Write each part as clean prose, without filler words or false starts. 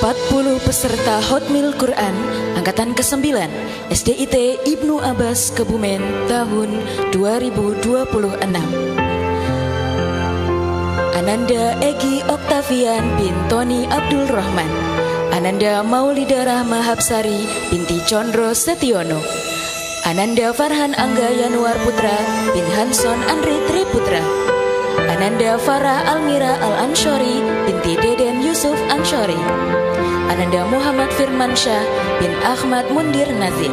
40 peserta Hotmil Quran Angkatan ke-9 SDIT Ibnu Abbas Kebumen tahun 2026. Ananda Egi Oktavian bin Tony Abdul Rahman, Ananda Maulida Rahma Habsari binti Condro Setiono, Ananda Farhan Angga Yanuar Putra bin Hanson Andri Triputra, Ananda Farah Almira Al-Anshori binti Deden Yusuf Anshori, Ananda Muhammad Firmansyah bin Ahmad Mundir Nazir,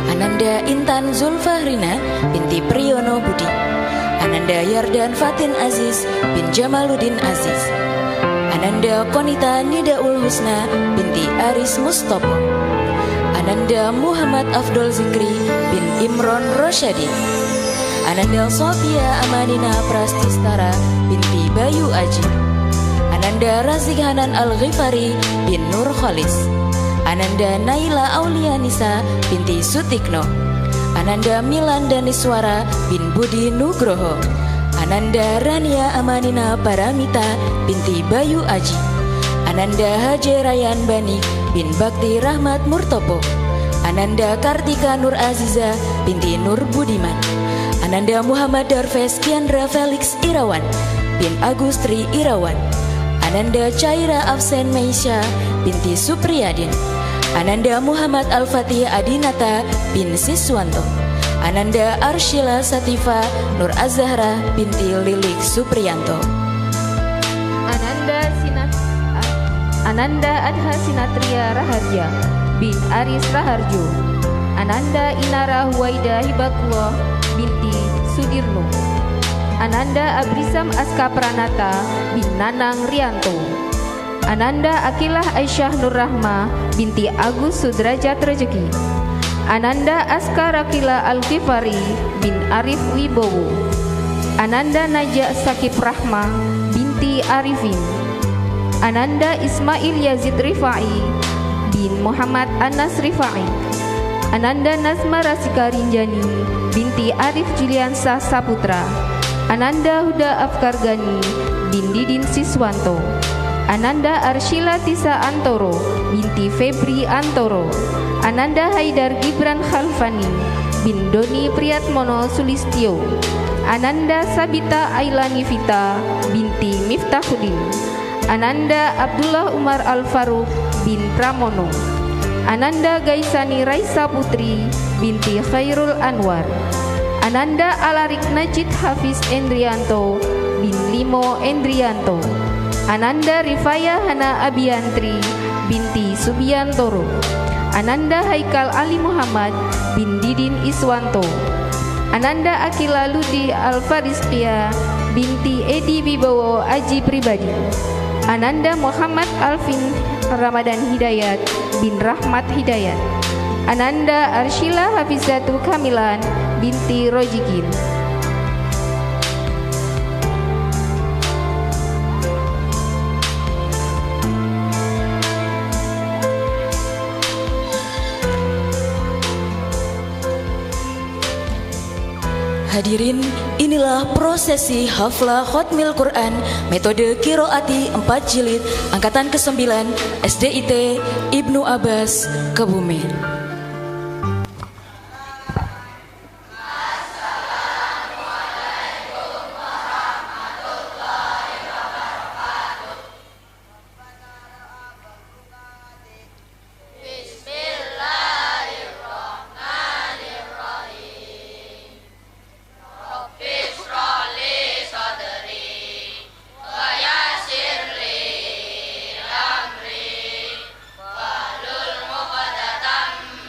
Ananda Intan Zulfahrina binti Priyono Budi, Ananda Yardan Fatin Aziz bin Jamaluddin Aziz, Ananda Konita Nidaul Husna binti Aris Mustopo, Ananda Muhammad Afdol Zikri bin Imron Rosyadi, Ananda Sofia Amanina Prastistara binti Bayu Aji, Ananda Razik Hanan Al-Ghifari bin Nur Kholis, Ananda Naila Aulianisa binti Sutikno, Ananda Milan Daniswara bin Budi Nugroho, Ananda Rania Amanina Paramita binti Bayu Aji, Ananda Haji Rayan Bani bin Bakti Rahmat Murtopo, Ananda Kartika Nur Aziza binti Nur Budiman, Ananda Muhammad Darves Kiandra Felix Irawan bin Agustri Irawan, Ananda Caira Afsen Meisha binti Supriyadin, Ananda Muhammad Al-Fatih Adinata bin Siswanto, Ananda Arshila Satifa Nur Azhara binti Lilik Supriyanto, Ananda Adha Sinatria Raharja bin Aris Raharjo, Ananda Inara Huwaida Hibatullah binti Sudirno, Ananda Abrisam Aska Pranata bin Nanang Rianto, Ananda Akilah Aisyah Nur Rahma binti Agus Sudrajat Rejeki, Ananda Aska Rakila Al-Ghifari bin Arif Wibowo, Ananda Najah Sakib Rahma binti Arifin, Ananda Ismail Yazid Rifai bin Muhammad Anas Rifai, Ananda Nazma Rasika Rinjani binti Arif Juliansah Saputra, Ananda Huda Afkar Gani bin Didin Siswanto, Ananda Arshila Tisa Antoro binti Febri Antoro, Ananda Haidar Gibran Khalfani bin Doni Priyatmono Sulistyo, Ananda Sabita Ailani Vita binti Miftahuddin, Ananda Abdullah Umar Al-Faruq bin Pramono, Ananda Gaisani Raisa Putri binti Khairul Anwar, Ananda Alarik Najid Hafiz Endrianto bin Limo Endrianto, Ananda Rifaya Hana Abiyantri binti Subiantoro, Ananda Haikal Ali Muhammad bin Didin Iswanto, Ananda Akila Ludi Al-Fariskia binti Edi Wibowo Aji Pribadi, Ananda Muhammad Alvin Ramadan Hidayat bin Rahmat Hidayat, Ananda Arshila Hafizatul Kamilan binti Rojikin. Hadirin, inilah prosesi haflah Hotmil Quran metode Qiroati 4 jilid Angkatan ke-9 SDIT Ibnu Abbas Kebumen. Wahlul 'uqdatam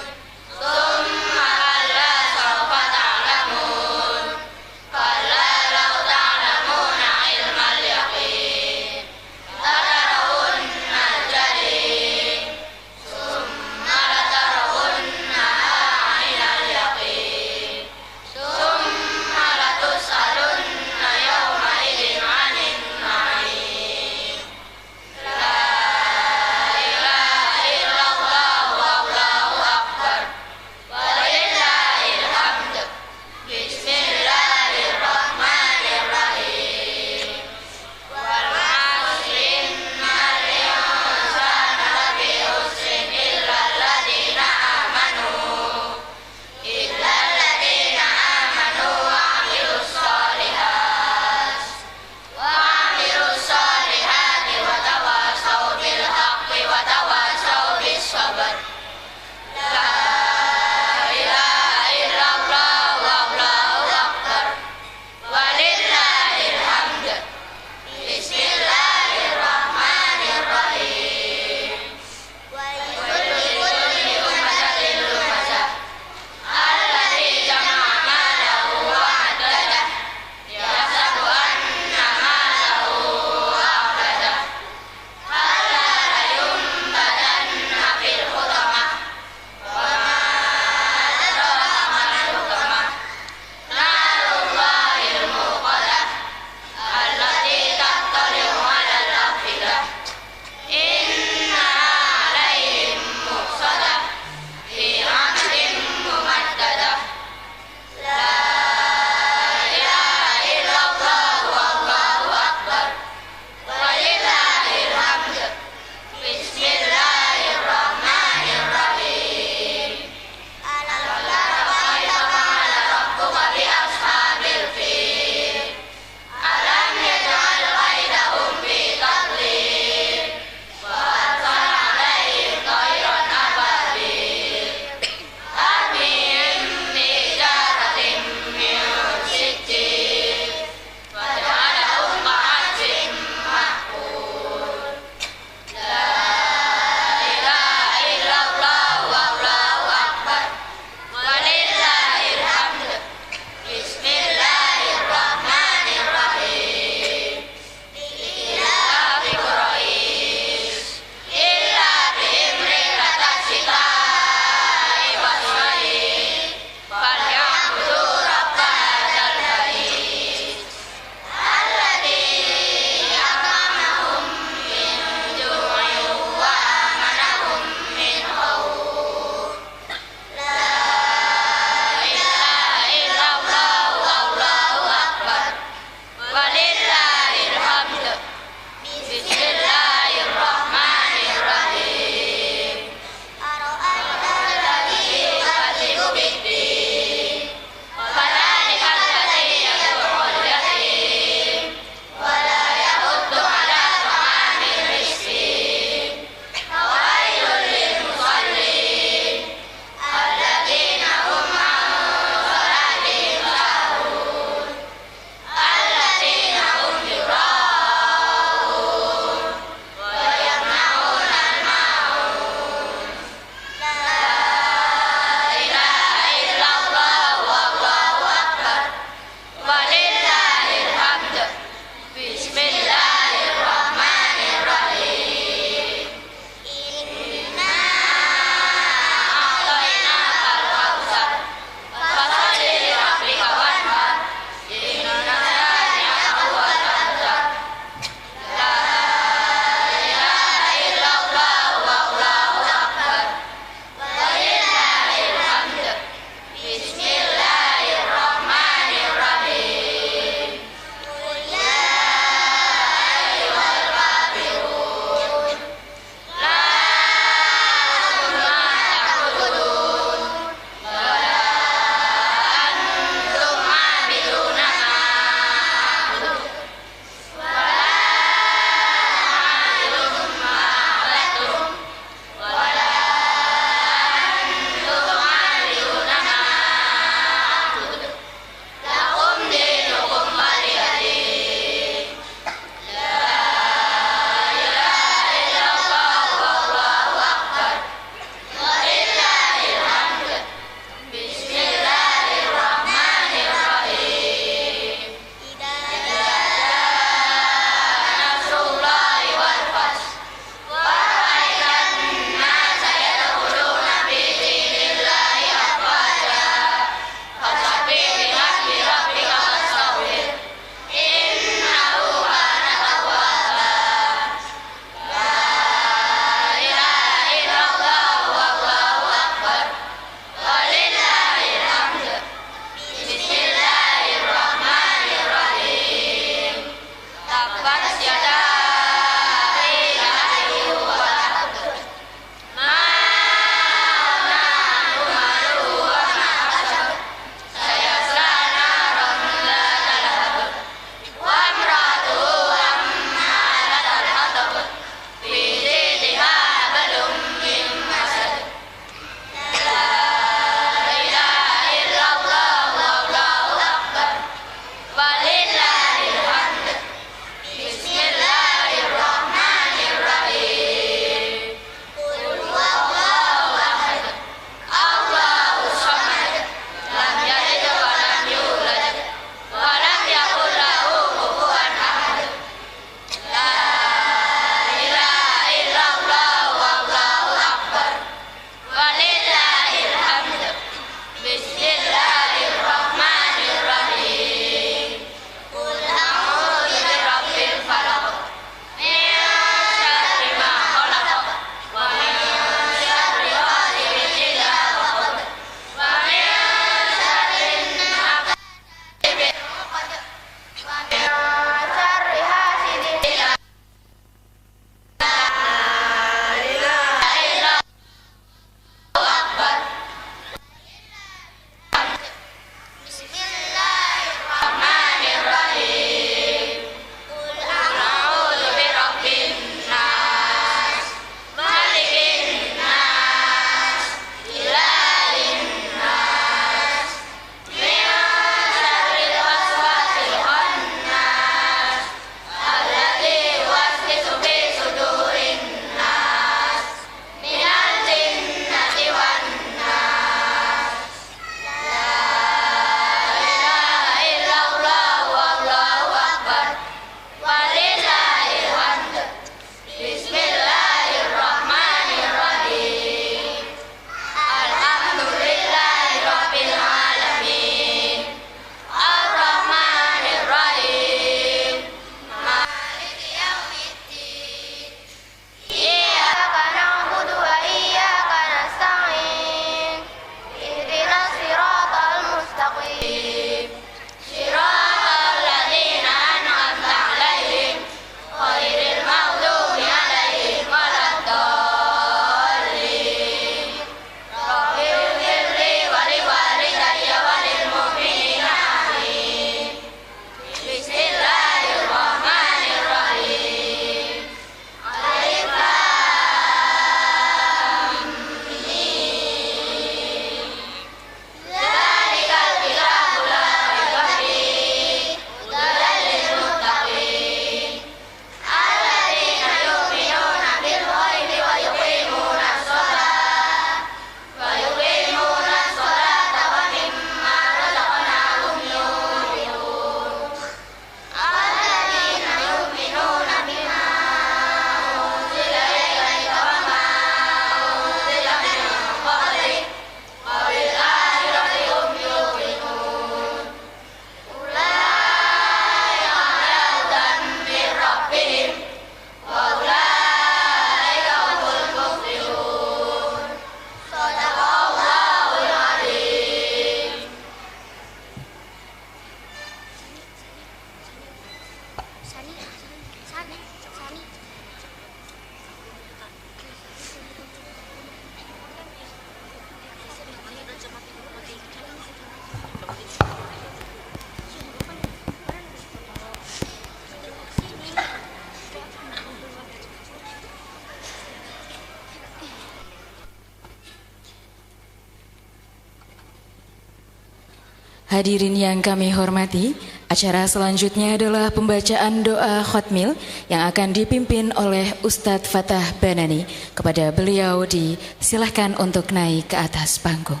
Hadirin yang kami hormati, acara selanjutnya adalah pembacaan doa khotmil yang akan dipimpin oleh Ustadz Fatah Banani. Kepada beliau disilahkan untuk naik ke atas panggung.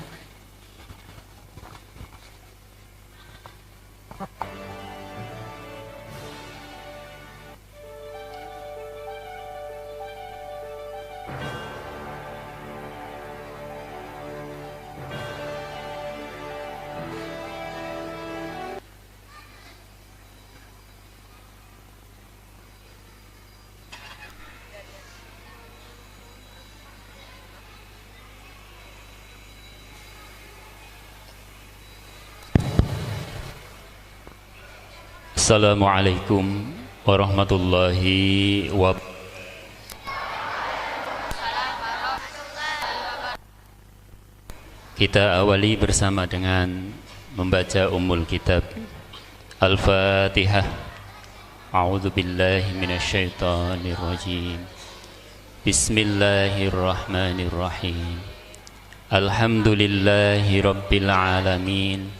Assalamualaikum warahmatullahi wabarakatuh. Kita awali bersama dengan membaca Ummul Kitab Al-Fatihah. A'udzu billahi minasyaitonir rajim. Bismillahirrahmanirrahim. Alhamdulillahi rabbil alamin.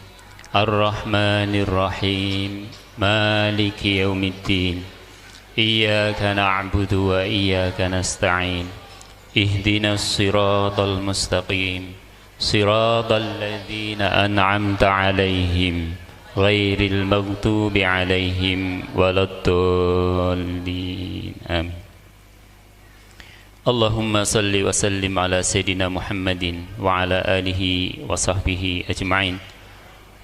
Ar-Rahmanir Rahim. Maliki yaumiddin. Iyyaka na'budu wa iyyaka nasta'in. Ihdinas siratal mustaqim. Siratal ladzina an'amta 'alaihim ghairil maghdubi 'alaihim waladdallin. Amin. Allahumma salli wa sallim ala sayyidina Muhammadin wa ala alihi wa sahbihi ajma'in.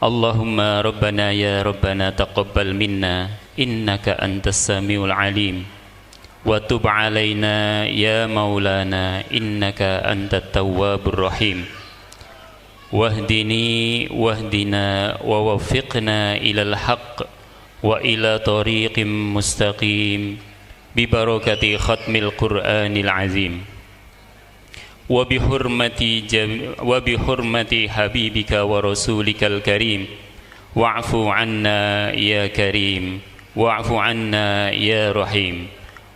Allahumma rabbana ya rabbana taqabbal minna innaka antas samiul alim wa tub alaina ya maulana innaka antat tawwabur rahim wahdini wahdina wa waffiqna ilal haqq wa ila tariqim mustaqim bi barakati khatmil qur'anil azim وبحرمة حبيبك ورسولك الكريم واعف عنا يا كريم واعف عنا يا رحيم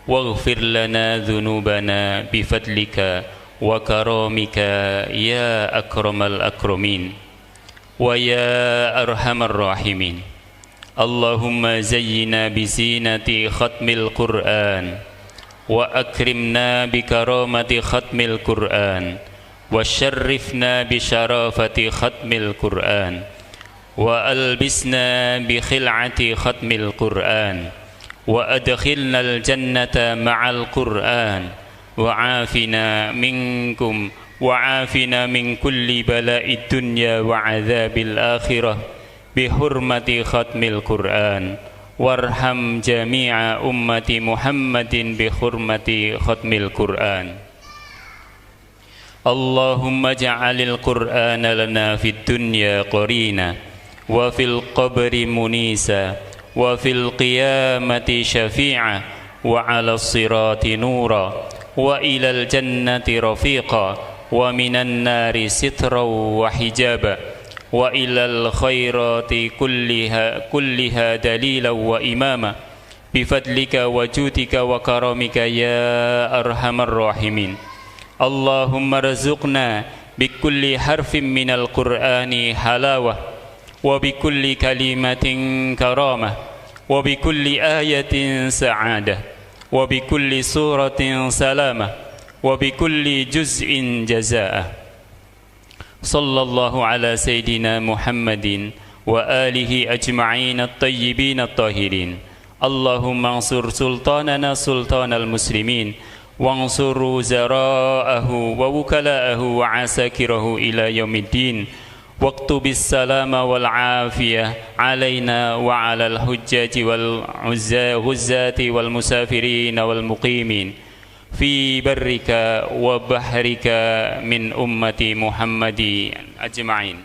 واغفر لنا ذنوبنا بفضلك وكرامك يا أكرم الأكرمين ويا أرحم الراحمين. اللهم زينا بزينة ختم القرآن وأكرمنا بكرامة ختم القرآن وشرفنا بشرافة ختم القرآن وألبسنا بخلعة ختم القرآن وأدخلنا الجنة مع القرآن وعافنا من كل بلاء الدنيا وعذاب الآخرة بحرمة ختم القرآن warham jami'a ummati Muhammadin bi hurmati khatmil Qur'an. Allahumma ja'alil Qur'ana lana fid dunya qarina wa fil qabri munisa wa fil qiyamati syafi'a wa 'alas sirati nura wa ilal jannati rafiqa wa minan nari sitra wa hijaba wa ilal khairati kulliha dalila wa imama bifadlika wa judika wa karamika ya arhamar rahimin. Allahumma razuqna bikulli harfin minal qur'ani halawah wa bikulli kalimatin karamah wa bikulli ayatin sa'adah wa bikulli suratin salamah wa bikulli juz'in jazaa'ah. Sallallahu ala Sayyidina Muhammadin wa alihi ajma'in at-tayyibin at-tahirin. Allahumma ansur sultanana sultanal muslimin wansur wuzara'ahu wa wukala'ahu wa asakirahu ila yaumiddin waktubis salama wal afiyah alaina wa alal hujjati wal ghuzzati wal musafirin wal muqimin fi barrika wa bahrika min ummati Muhammadi ajma'in.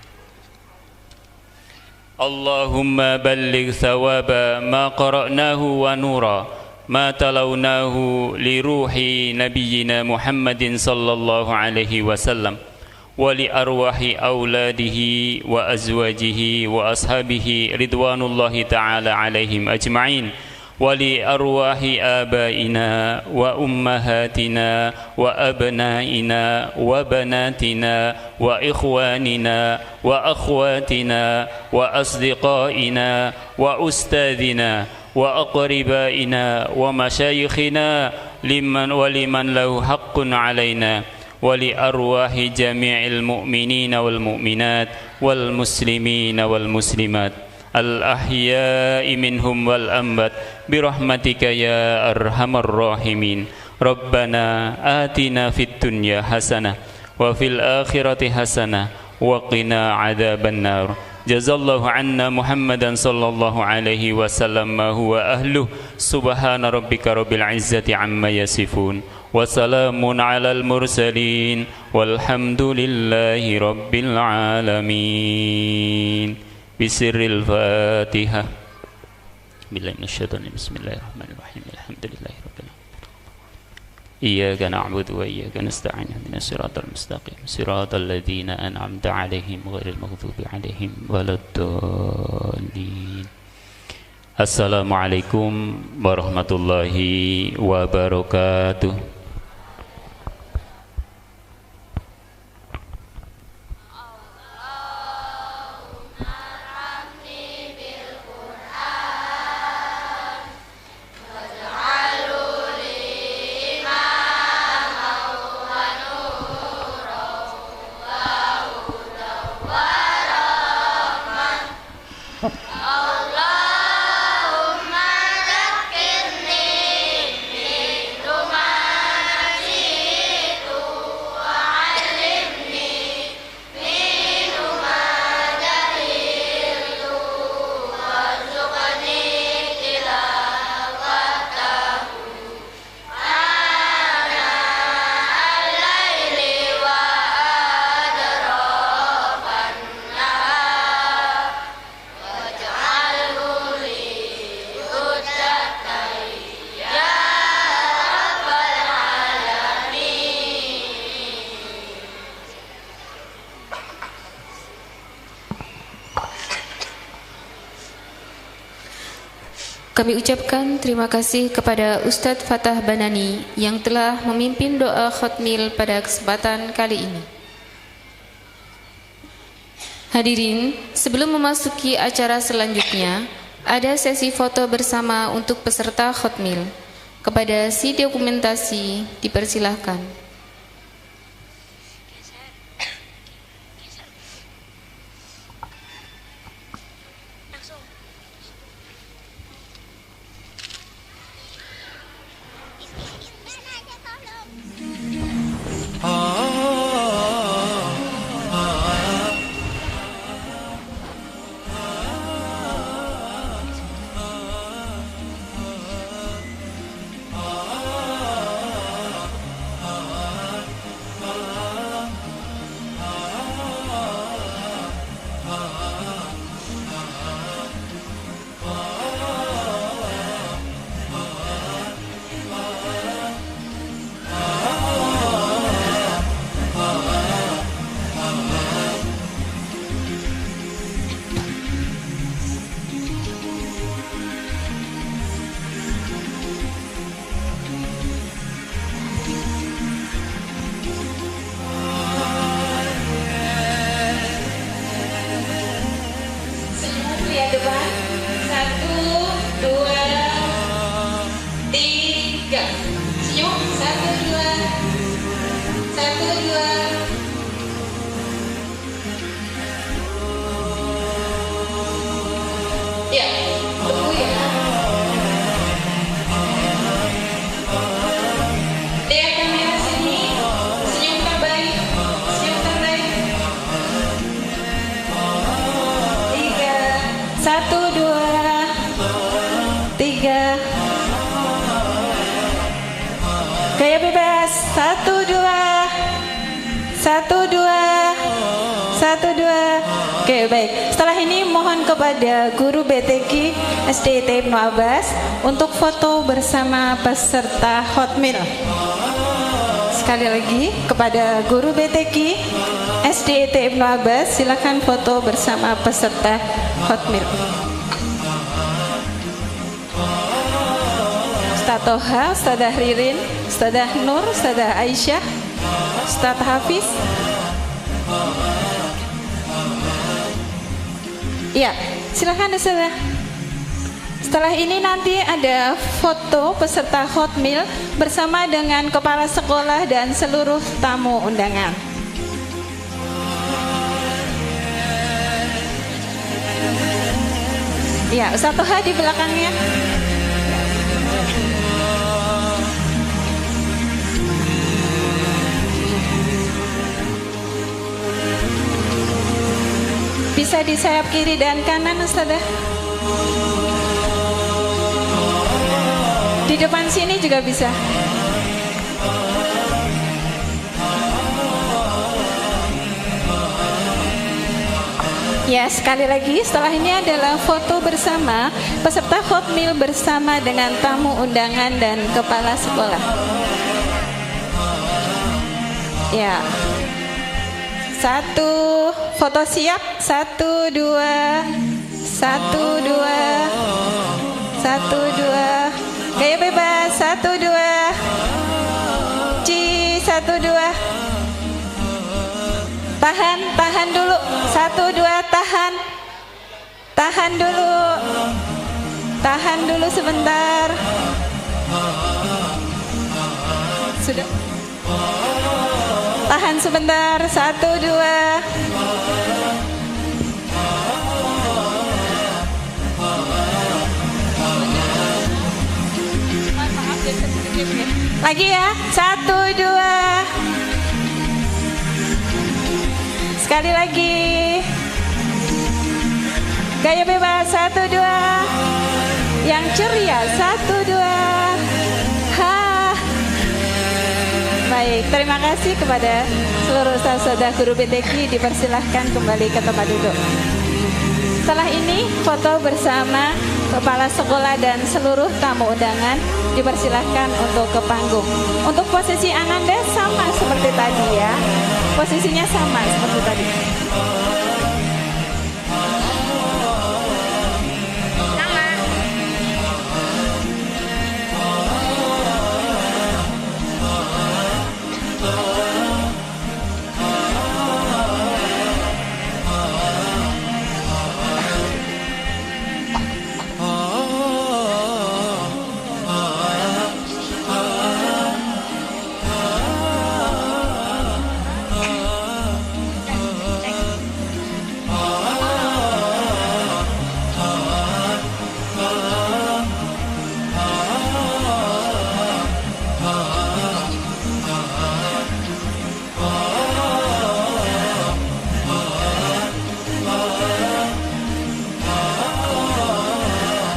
اللهم بلغ ثواب ما قرأناه ونورا ما تلوناه لروح نبينا محمد صلى الله عليه وسلم ولأرواح أولاده وأزواجه وأصحابه رضوان الله تعالى عليهم أجمعين ولأرواح آبائنا وأمهاتنا وأبنائنا وبناتنا وإخواننا وأخواتنا وأصدقائنا وأستاذنا وأقربائنا ومشايخنا ولمن له حق علينا ولأرواح جميع المؤمنين والمؤمنات والمسلمين والمسلمات الأحياء منهم والأموات برحمتك يا أرحم الراحمين ربنا آتنا في الدنيا حسنة وفي الآخرة حسنة وقنا عذاب النار جزا الله عنا محمدا صلى الله عليه وسلم ما هو أهله سبحان ربك رب العزة عما يصفون وسلام على المرسلين والحمد لله رب العالمين بسر الفاتحة بالله من الشيطان بسم الله الرحمن الرحيم الحمد لله رب العالمين إياك نعبد وإياك نستعين اهدنا الصراط المستقيم صراط الذين أنعمت عليهم غير المغضوب عليهم ولا الضالين السلام عليكم ورحمة الله وبركاته. Kami ucapkan terima kasih kepada Ustadz Fatah Banani yang telah memimpin doa khotmil pada kesempatan kali ini. Hadirin, sebelum memasuki acara selanjutnya, ada sesi foto bersama untuk peserta khotmil. Kepada si dokumentasi dipersilahkan. Gaya bebas. 1, 2. 1, 2. 1, 2. Oke, Oke, baik. Setelah ini mohon kepada guru BTQ SDIT Ibnu Abbas untuk foto bersama peserta Hotmail. Sekali lagi kepada guru BTQ SDIT Ibnu Abbas, silakan foto bersama peserta Hotmail. Ustaz Toha, Ustazah Ririn, Ustazah Nur, Ustazah Aisyah, Ustaz Hafiz. Ya, silakan Ustazah. Setelah ini nanti ada foto peserta Hotmail bersama dengan kepala sekolah dan seluruh tamu undangan. Ya, Ustaz Toha di belakangnya. Bisa di sayap kiri dan kanan Ustazah. Di depan sini juga bisa. Ya, sekali lagi setelah ini adalah foto bersama peserta Hotmail bersama dengan tamu undangan dan kepala sekolah. Ya. Satu, foto siap. 1, 2, 1, 2, 1, 2. Gaya bebas. 1, 2. Ci, 1, 2. Tahan dulu. 1, 2, tahan. Tahan dulu sebentar. Sudah. Tahan sebentar. 1, 2. Lagi ya. 1, 2. Sekali lagi. Gaya bebas. 1, 2. Yang ceria. 1, 2. Baik, terima kasih kepada seluruh ustazah guru BTQ, dipersilahkan kembali ke tempat duduk. Setelah ini foto bersama kepala sekolah dan seluruh tamu undangan, dipersilahkan untuk ke panggung. Untuk posisi Ananda sama seperti tadi ya. Posisinya sama seperti tadi.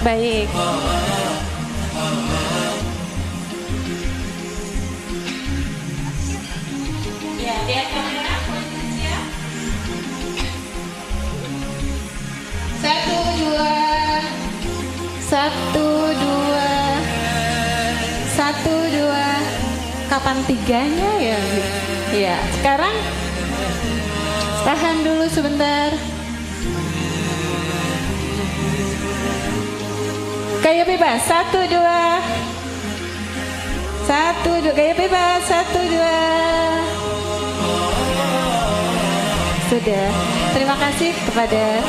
Baik. Ya, lihat kamera posisinya. 1, 2. 1, 2. 1, 2. Kapan tiganya ya? Ya, sekarang tahan dulu sebentar. Gaya bebas. 1, 2. 1, 2. Gaya bebas. 1, 2. Sudah. Terima kasih kepada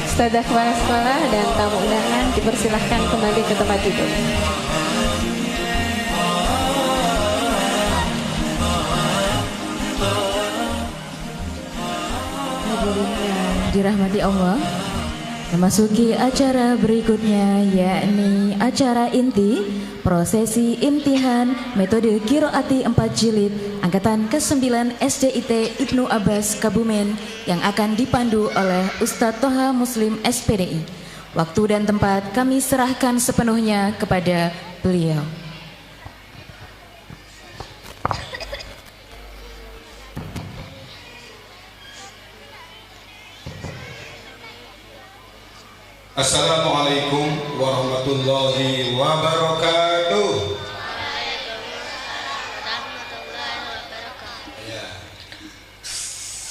ustazah kepala sekolah dan tamu undangan, dipersilahkan kembali ke tempat duduk. Hadirin yang dirahmati Allah, memasuki acara berikutnya, yakni acara inti prosesi imtihan metode Qiraati 4 jilid angkatan ke-9 SDIT Ibnu Abbas Kebumen yang akan dipandu oleh Ustadz Toha Muslim SPDI. Waktu dan tempat kami serahkan sepenuhnya kepada beliau. Assalamualaikum warahmatullahi wabarakatuh. Ya.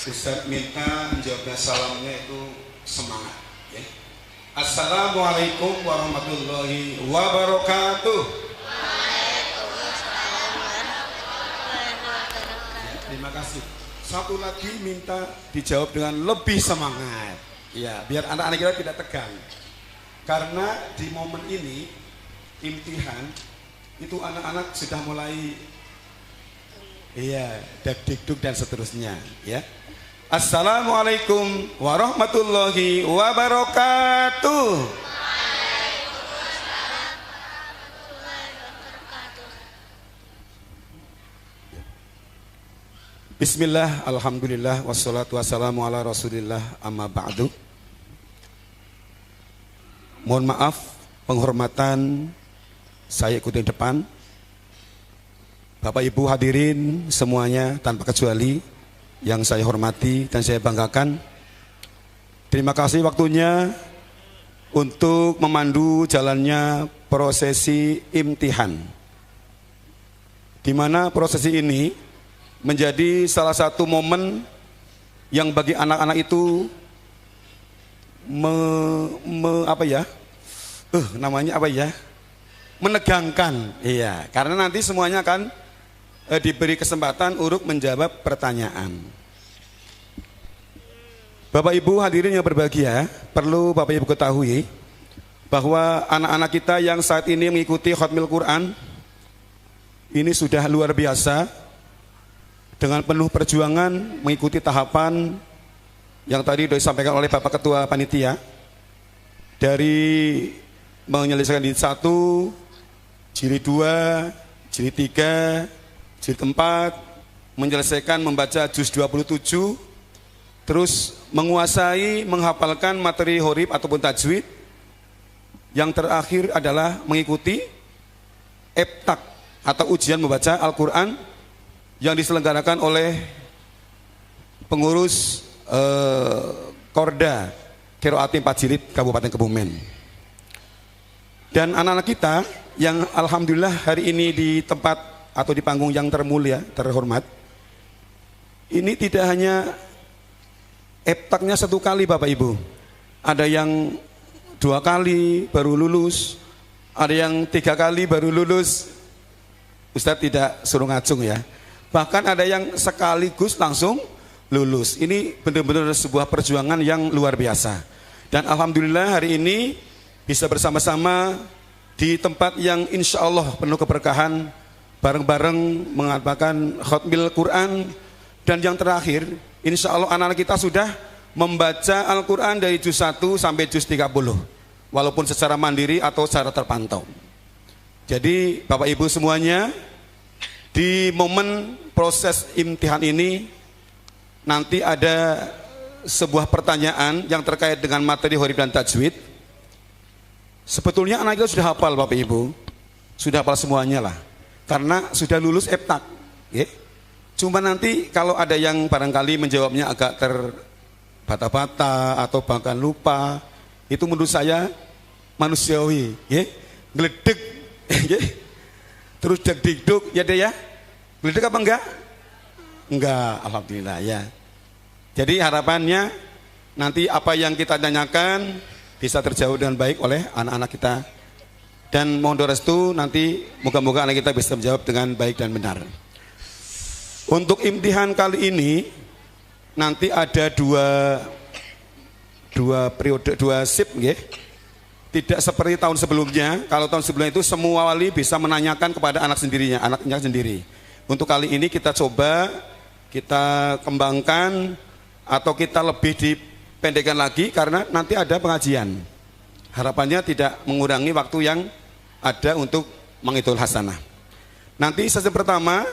Ustaz minta jawabnya salamnya itu semangat ya. Assalamualaikum warahmatullahi wabarakatuh. Terima kasih. Satu lagi minta dijawab dengan lebih semangat. Ya, biar anak-anak kita tidak tegang. Karena di momen ini imtihan itu anak-anak sudah mulai dak-dikduk dan seterusnya ya. Assalamualaikum warahmatullahi wabarakatuh. Bismillah, alhamdulillah, wassalatu wassalamu ala rasulillah, amma ba'du. Mohon maaf, penghormatan saya ikutin depan. Bapak Ibu hadirin semuanya tanpa kecuali yang saya hormati dan saya banggakan. Terima kasih waktunya untuk memandu jalannya prosesi imtihan. Di mana prosesi ini menjadi salah satu momen yang bagi anak-anak itu menegangkan. Iya, karena nanti semuanya akan diberi kesempatan untuk menjawab pertanyaan. Bapak Ibu hadirin yang berbahagia, perlu Bapak Ibu ketahui bahwa anak-anak kita yang saat ini mengikuti Khatmil Quran ini sudah luar biasa. Dengan penuh perjuangan mengikuti tahapan yang tadi sudah disampaikan oleh Bapak Ketua Panitia, dari menyelesaikan jilid 1, jilid 2, jilid 3, jilid 4, menyelesaikan membaca juz 27, terus menguasai menghafalkan materi horib ataupun tajwid. Yang terakhir adalah mengikuti eptak atau ujian membaca Al-Quran yang diselenggarakan oleh pengurus Korda Qiraatin 4 Jilid Kabupaten Kebumen. Dan anak-anak kita yang alhamdulillah hari ini di tempat atau di panggung yang termulia, terhormat, ini tidak hanya eptaknya 1 kali Bapak Ibu, ada yang 2 kali baru lulus, ada yang 3 kali baru lulus. Ustadz tidak suruh ngacung ya. Bahkan ada yang sekaligus langsung lulus. Ini benar-benar sebuah perjuangan yang luar biasa. Dan alhamdulillah hari ini bisa bersama-sama di tempat yang insya Allah penuh keberkahan, bareng-bareng mengatakan Khatmil Quran. Dan yang terakhir, insya Allah anak-anak kita sudah membaca Al-Quran dari juz 1 sampai juz 30, walaupun secara mandiri atau secara terpantau. Jadi Bapak Ibu semuanya, di momen proses imtihan ini nanti ada sebuah pertanyaan yang terkait dengan materi horib dan tajwid. Sebetulnya anak kita sudah hafal Bapak Ibu, sudah hafal semuanya lah, karena sudah lulus eptak ya. Cuma nanti kalau ada yang barangkali menjawabnya agak terbata-bata atau bahkan lupa, itu menurut saya manusiawi ya, geledek ya. Terus dak-dikduk ya deh ya. Geledek apa enggak? Enggak, alhamdulillah ya. Jadi harapannya nanti apa yang kita tanyakan bisa terjawab dengan baik oleh anak-anak kita. Dan mohon doa restu nanti moga-moga anak kita bisa menjawab dengan baik dan benar. Untuk imtihan kali ini nanti ada dua periode, 2 shift ya. Tidak seperti tahun sebelumnya. Kalau tahun sebelumnya itu semua wali bisa menanyakan kepada anaknya sendiri. Untuk kali ini kita coba, kita kembangkan atau kita lebih dipendekkan lagi karena nanti ada pengajian. Harapannya tidak mengurangi waktu yang ada untuk menghitung hasanah. Nanti sesi pertama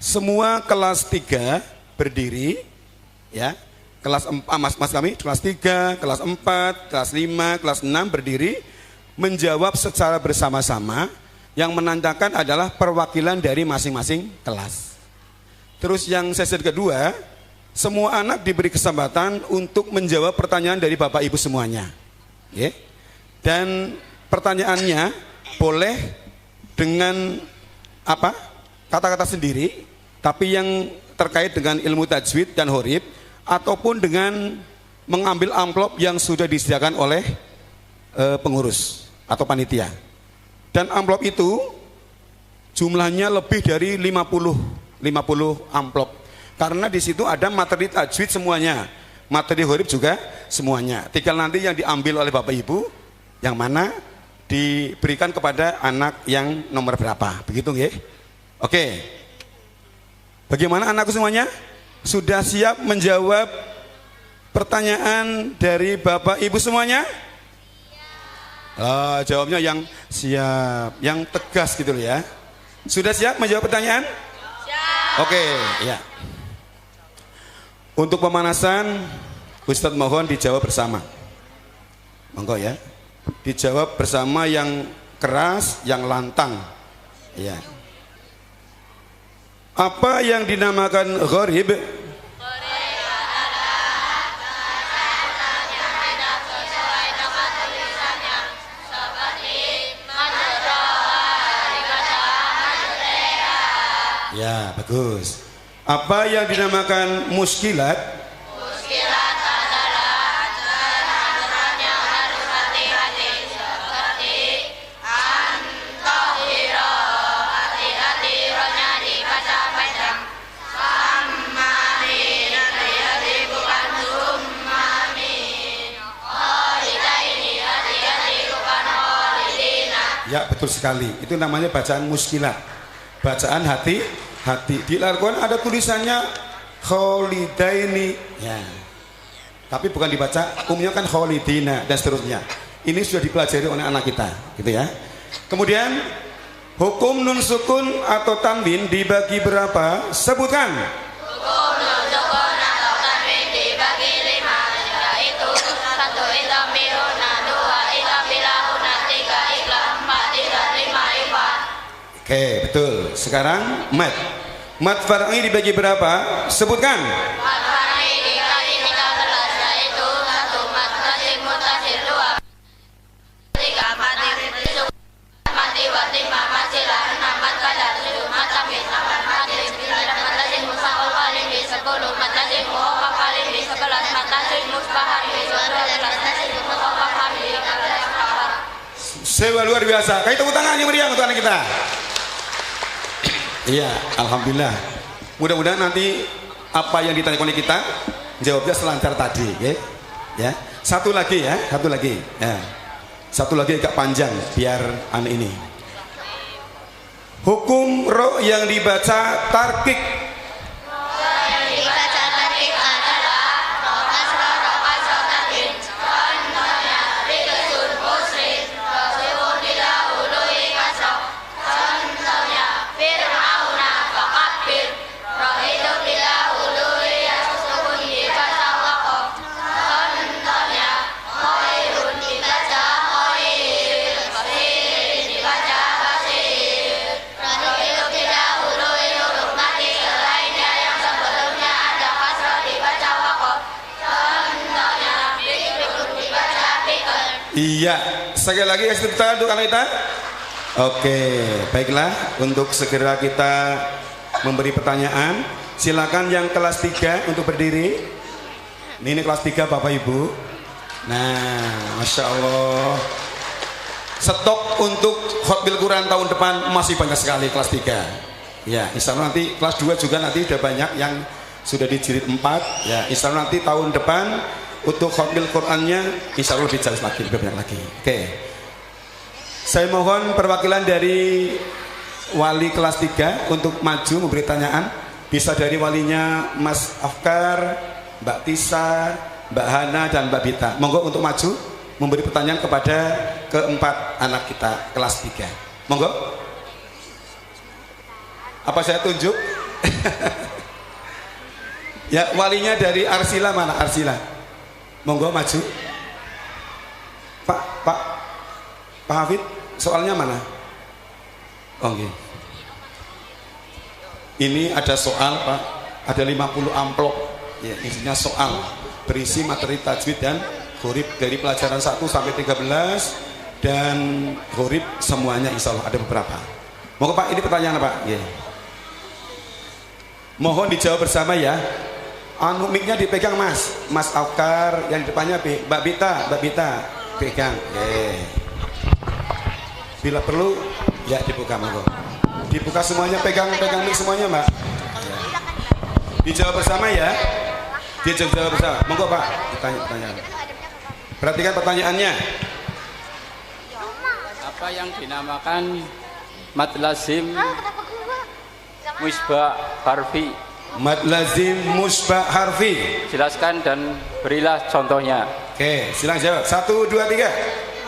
semua kelas 3 berdiri ya. Kelas 4, mas kami kelas 3, kelas 4, kelas 5, kelas 6 berdiri menjawab secara bersama-sama. Yang menanyakan adalah perwakilan dari masing-masing kelas. Terus yang sesi kedua, semua anak diberi kesempatan untuk menjawab pertanyaan dari Bapak Ibu semuanya. Ya. Dan pertanyaannya boleh dengan apa? Kata-kata sendiri, tapi yang terkait dengan ilmu tajwid dan horib, ataupun dengan mengambil amplop yang sudah disediakan oleh pengurus atau panitia. Dan amplop itu jumlahnya lebih dari 50 amplop. Karena di situ ada materi tajwid semuanya, materi horib juga semuanya. Tinggal nanti yang diambil oleh Bapak Ibu yang mana diberikan kepada anak yang nomor berapa. Begitu nggih? Oke. Bagaimana anakku semuanya? Sudah siap menjawab pertanyaan dari Bapak Ibu semuanya? Jawabnya yang siap, yang tegas gitu loh ya. Sudah siap menjawab pertanyaan? Siap. Oke, ya. Untuk pemanasan, Ustadz mohon dijawab bersama. Monggo ya. Dijawab bersama yang keras, yang lantang. Ya. Apa yang dinamakan gharib? Ya, bagus. Apa yang dinamakan muskilat? Muskilat adalah aturan yang harus hati-hati, seperti antohiro, hati-hati rohnya dibaca panjang. Sammamin, hati-hati bukan summamin. Holidaini, hati-hati bukan holidina. Ya, betul sekali. Itu namanya bacaan muskilat. Bacaan hati-hati. Di Al-Quran ada tulisannya kholidaini ya. Tapi bukan dibaca, umumnya kan kholidina dan seterusnya. Ini sudah dipelajari oleh anak kita, gitu ya. Kemudian hukum nun sukun atau tanwin dibagi berapa? Sebutkan. Hukum nun sukun atau tanwin dibagi 5, yaitu 1 idgham bihuna, 2 idgham bilahuna, 3 ikhlas, 4 idgham 5 ikhfa. Oke, betul. Sekarang mat. Mat far'i dibagi berapa? Sebutkan. Mat far'i dibagi 13, yaitu 1 mat lazim muttasil, 2 3 mat irsal, mat iwati, 5 mat silah, 6 mat qadar, 7 mat tamyiz, 8 mat isim, 9 mat lazim musaqal qalbi, 10 mat lazim muwaqqaf qalbi, 11 mat lazim musbahar, 12 lazim muwaqqaf qalbi. Sewa luar biasa. Kasih tepuk tangan yang meriah untuk anak kita. Iya, alhamdulillah. Mudah-mudahan nanti apa yang ditanya oleh kita jawabnya selancar tadi, ya. Ya. Satu lagi ya, satu lagi. Ya. Satu lagi agak panjang biar anak ini. Hukum ro yang dibaca tarkik. Yang dibaca tarkik adalah ro kasra, ro kasra tanwin. Contohnya rikesun musrin, ro sibun didahului kasra. Contohnya Fir'auna faqabbir, ro itu didahului sukun dibaca waqaf. Contohnya khairun dibaca khair, basir dibaca basir. Ro itu didahului huruf mati selainnya yang sebelumnya ada kasrah dibaca waqaf. Contohnya fikrun dibaca fikr. Iya, sekali lagi kasih tepuk tangan untuk anak kita. Oke, baiklah, untuk segera kita memberi pertanyaan. Silakan yang kelas 3 untuk berdiri. Ini kelas 3 Bapak Ibu. Nah, Masya Allah. Stok untuk khotbil Quran tahun depan masih banyak sekali kelas 3. Ya, insya Allah nanti kelas 2 juga nanti udah banyak yang sudah di jilid 4. Ya, insya Allah nanti tahun depan untuk khotbil Qurannya insya Allah lebih jelas lagi, lebih banyak lagi. Oke. Saya mohon perwakilan dari wali kelas 3 untuk maju memberi pertanyaan. Bisa dari walinya Mas Afkar, Mbak Tisa, Mbak Hana, dan Mbak Bita. Monggo untuk maju memberi pertanyaan kepada keempat anak kita kelas 3. Monggo. Apa saya tunjuk? Ya, walinya dari Arsila mana? Arsila. Monggo maju. Pak Hafid, soalnya mana? Oke. Ini ada soal, Pak. Ada 50 amplop. Ya, isinya soal berisi materi tajwid dan Hurib dari pelajaran 1 sampai 13 dan Hurib semuanya insya Allah ada beberapa. Monggo Pak, ini pertanyaan Pak. Yeah. Mohon dijawab bersama ya. Anu mic-nya dipegang Mas Afkar, yang di depannya Mbak Bita pegang. Yeah. Bila perlu ya dibuka monggo. Dibuka semuanya, pegang mic semuanya Mbak. Yeah. Dijawab bersama ya. Dijawab bersama. Monggo Pak, pertanyaan. Perhatikan pertanyaannya. Apa yang dinamakan mad lazim musbah harfi? Mad lazim musbah harfi. Jelaskan dan berilah contohnya. Oke, silakan jawab. 1, 2, 3.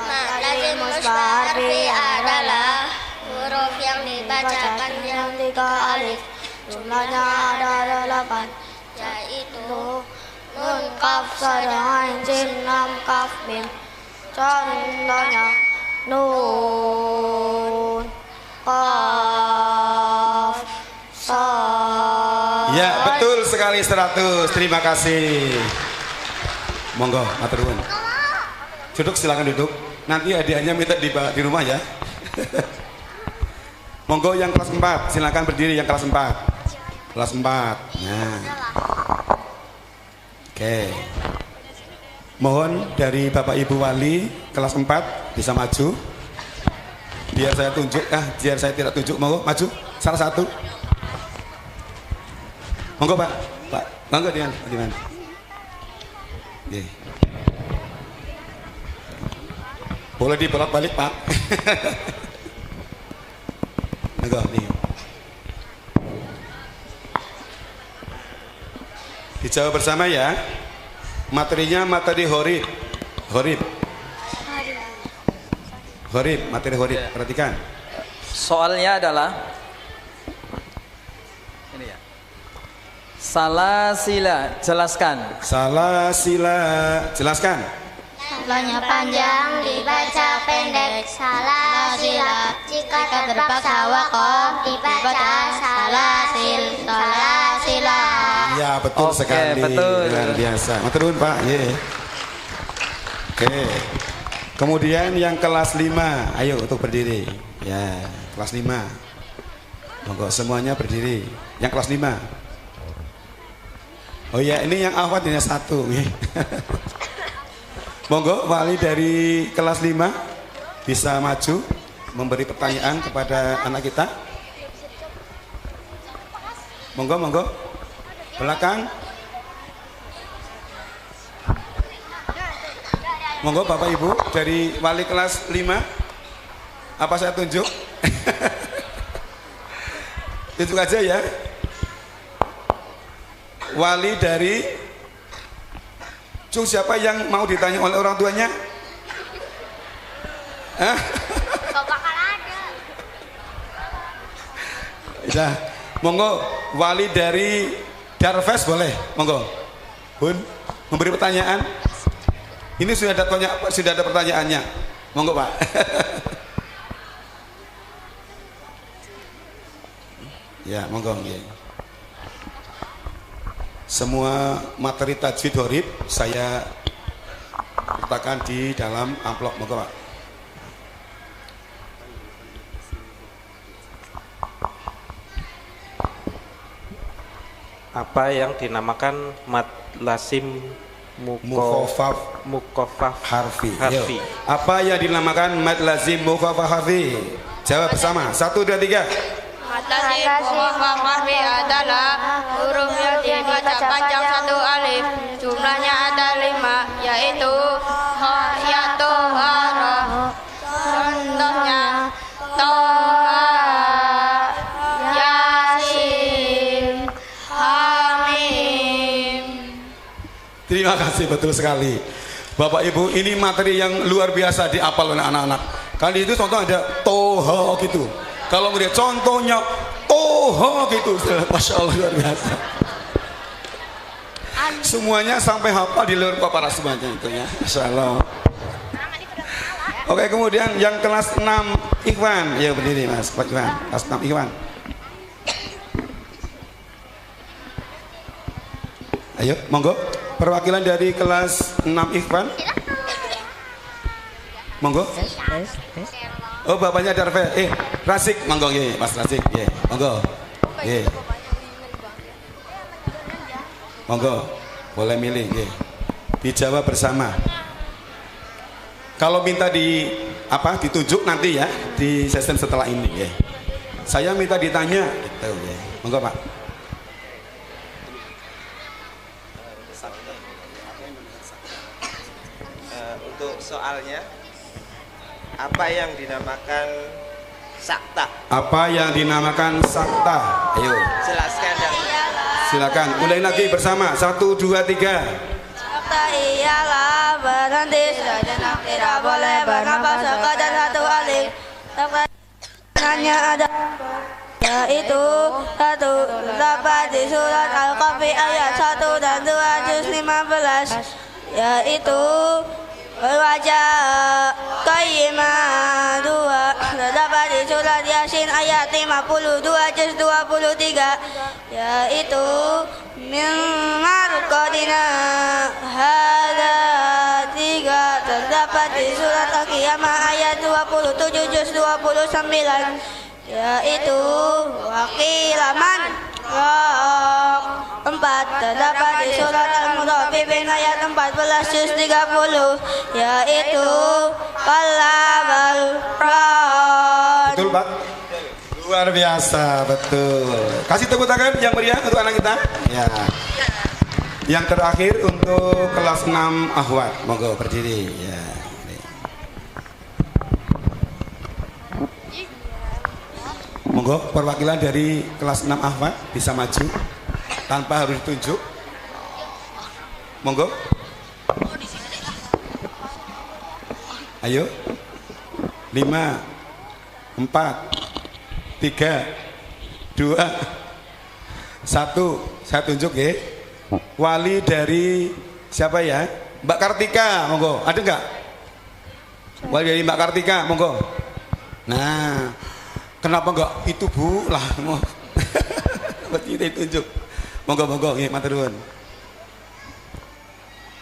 Mad lazim musbah harfi adalah huruf yang dibacakan dengan 3 alif. Jumlahnya ada 8, yaitu nun, kaf, sad, ain, sin, lam, kaf, mim. Contohnya nun, kaf, sad. Ya, betul sekali 100. Terima kasih. Monggo, matur nuwun. Duduk, silakan duduk. Nanti hadiahnya minta dibawa di rumah ya. Monggo yang kelas 4, silakan berdiri yang kelas 4. Kelas 4. Nah. Oke. Mohon dari Bapak Ibu Wali kelas 4 bisa maju. Biar saya tunjuk, biar saya tidak tunjuk. Monggo maju salah satu. Monggo Pak. Monggo di mana? Oke. Boleh dibolak-balik Pak. Monggo nih. Dijawab bersama ya. Materinya materi Hurib. Materi Hurib. Perhatikan. Soalnya adalah ini ya. Salasila, jelaskan. Salasila, jelaskan. Jumlahnya panjang dibaca pendek, salasila. Jika terpaksa wakof dibaca salasila. Ya betul sekali. Betul. Luar biasa. Matur nuwun Pak. Yeah. Oke. Kemudian yang kelas 5, ayo untuk berdiri. Ya, kelas 5. Monggo semuanya berdiri. Yang kelas 5. Oh ya, ini yang awat ini 1. Monggo wali dari kelas 5 bisa maju memberi pertanyaan kepada anak kita. Monggo. Belakang. Monggo Bapak Ibu dari wali kelas 5. Apa saya tunjuk? Tunjuk aja ya. Wali dari siapa yang mau ditanya oleh orang tuanya? Ya, monggo wali dari Darfes boleh, monggo. Bun, memberi pertanyaan. Ini sudah ada pertanyaannya. Monggo Pak. Ya, monggo. Ya. Semua materi tajwid Hurib saya letakkan di dalam amplop, monggo Pak. Apa yang dinamakan mad lazim mukhaffaf harfi. harfi. Apa yang dinamakan mad lazim mukhaffaf harfi? Jawab bersama. 1, 2, 3. Mad lazim mukhaffaf harfi adalah huruf yang dibaca panjang 1 alif. Jumlahnya ada 5, yaitu ha, ya, to, ha, ra. Contohnya toha, yasin, hamim. Terima kasih, betul sekali Bapak Ibu. Ini materi yang luar biasa diapal oleh anak-anak. Kali itu contoh ada toha gitu. Kalau melihat contohnya toha gitu, Masya Allah luar biasa. Semuanya sampai hafal di luar kepala semuanya itu ya, Masya Allah. Oke, kemudian yang kelas 6 Ikhwan, ya berdiri Mas, Pak Ikhwan, kelas 6 Ikhwan. Ayo, monggo. Perwakilan dari kelas 6 Ikhwan. Monggo. Oh, bapaknya ada Rasik, monggo nggih, Mas Rasik nggih. Monggo. Nggih. Monggo. Boleh milih nggih. Dijawab bersama. Kalau minta ditunjuk nanti ya di sesi setelah ini nggih. Saya minta ditanya gitu nggih. Monggo, Pak. Untuk soalnya, apa yang dinamakan sakta? Apa yang dinamakan sakta? Ayo. Jelaskan yang. Silakan. Mulai lagi bersama. 1, 2, 3. Sakta ialah berhenti sejenak, tidak boleh bernafas sekadar satu kali. Sakta hanya ada yaitu satu terdapat di surat Al-Kahfi ayat 1 dan 2 juz 15, yaitu berwajah qayyimah. 2 terdapat di surat Yasin ayat 52 juz 23, yaitu min marqadina. Hadza 3 terdapat di surat Al-Qiyamah ayat 27 juz 29, yaitu waqilaman. 4 terdapat di surat Al-Mutaffifin ayat 14 juz 30, yaitu qalabal rad. Betul, Pak. Luar biasa, betul. Kasih tepuk tangan yang meriah untuk anak kita. Ya. Yang terakhir untuk kelas 6 Ahwat, monggo berdiri. Ya. Monggo perwakilan dari kelas 6 Ahwat bisa maju tanpa harus ditunjuk. Monggo. Ayo. 5 4 3 2 1. Saya tunjuk ya. Wali dari siapa ya? Mbak Kartika, monggo. Ada enggak? Wali dari Mbak Kartika, monggo. Nah, kenapa enggak itu Bu lah mau berarti ditunjuk. Monggo nggih, matur nuwun.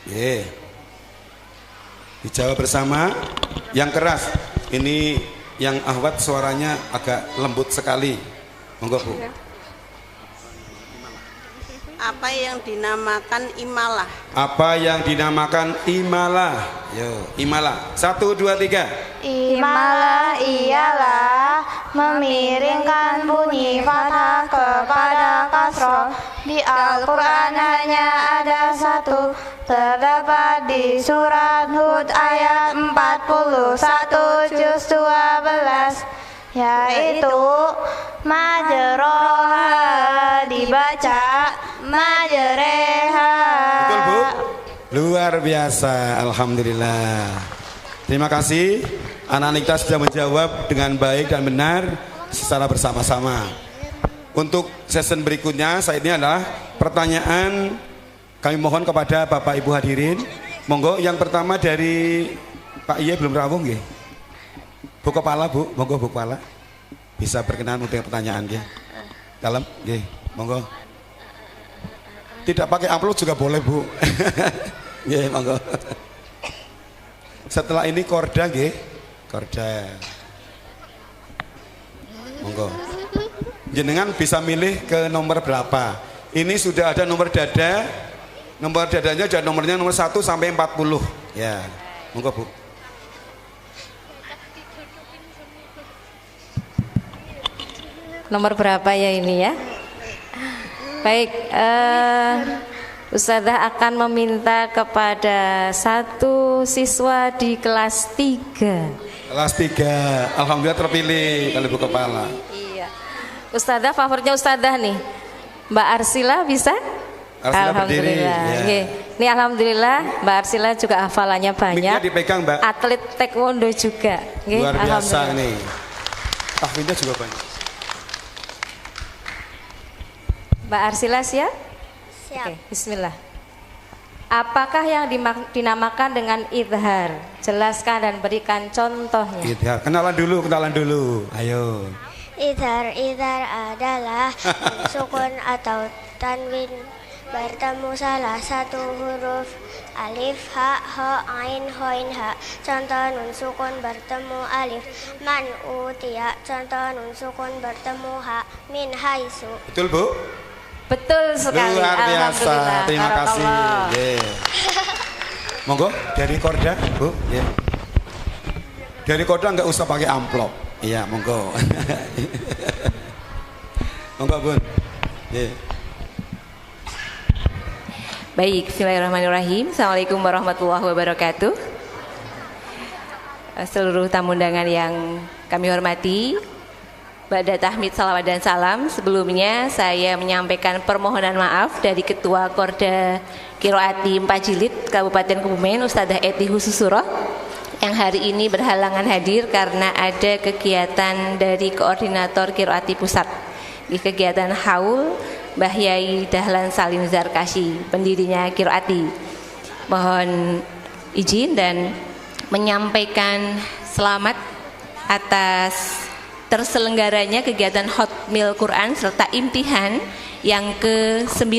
Nggih. Dijawab bersama yang keras. Ini yang Ahwat suaranya agak lembut sekali. Monggo Bu. Apa yang dinamakan imalah? Apa yang dinamakan imalah? Yo, imalah. 1 2 3. Imalah ialah memiringkan bunyi fathah kepada kasroh. Di Al-Quran hanya ada satu, terdapat di surat Hud ayat 41 juz 12, yaitu majroha, dibaca majreha. Betul Bu? Luar biasa, alhamdulillah. Terima kasih, anak-anak kita sudah menjawab dengan baik dan benar secara bersama-sama. Untuk sesi berikutnya, saat ini adalah pertanyaan. Kami mohon kepada Bapak Ibu hadirin. Monggo yang pertama dari Pak Iye belum rawuh nggih. Bu Kepala Bu, monggo Bu Kepala. Bisa berkenan untuk pertanyaan nggih. Dalam nggih, monggo. Tidak pakai amplop juga boleh Bu. Nggih, monggo. Setelah ini korda nggih. Korda. Monggo. Jenengan bisa milih ke nomor berapa. Ini sudah ada nomor dada. Nomor dadanya ada nomornya nomor 1 sampai 40. Ya. Monggo Bu. Nomor berapa ya ini ya? Baik, Ustazah akan meminta kepada satu siswa di kelas 3. Kelas 3, alhamdulillah terpilih kali Bu Kepala. Iya. Ustazah favoritnya Ustazah nih, Mbak Arsila bisa? Arsila Alhamdulillah. Berdiri, ya. Ini alhamdulillah Mbak Arsila juga hafalannya banyak. Miknya dipegang Mbak. Atlet taekwondo juga. Luar biasa nih. Tahfinnya juga banyak. Mbak Arsila siap? Siap. Oke, bismillah. Apakah yang dinamakan dengan idhar? Jelaskan dan berikan contohnya. Idhar, kenalan dulu. Ayo. Idhar adalah sukun atau tanwin bertemu salah satu huruf alif, ha, ho, ain, hoin, ha. Contoh nun sukun bertemu alif. Man utiya, contoh nun sukun bertemu ha. Min haisu. Betul Bu? Betul sekali. Luar biasa. Terima kasih. Yeah. Monggo dari Korda Bu. Yeah. Dari Korda nggak usah pakai amplop. Iya, monggo. Monggo Bun. Yeah. Baik, bismillahirrahmanirrahim. Assalamualaikum warahmatullahi wabarakatuh. Seluruh tamu undangan yang kami hormati, ba'da tahmid salawat dan salam, sebelumnya saya menyampaikan permohonan maaf dari Ketua Korda Qiraati 4 Jilid Kabupaten Kebumen, Ustadzah Eti Hususuroh, yang hari ini berhalangan hadir karena ada kegiatan dari Koordinator Qiraati Pusat di kegiatan haul Mbah Yai Dahlan Salim Zarkashi, pendirinya Qiraati. Mohon izin dan menyampaikan selamat atas terselenggaranya kegiatan Hotmil Quran serta imtihan yang ke-9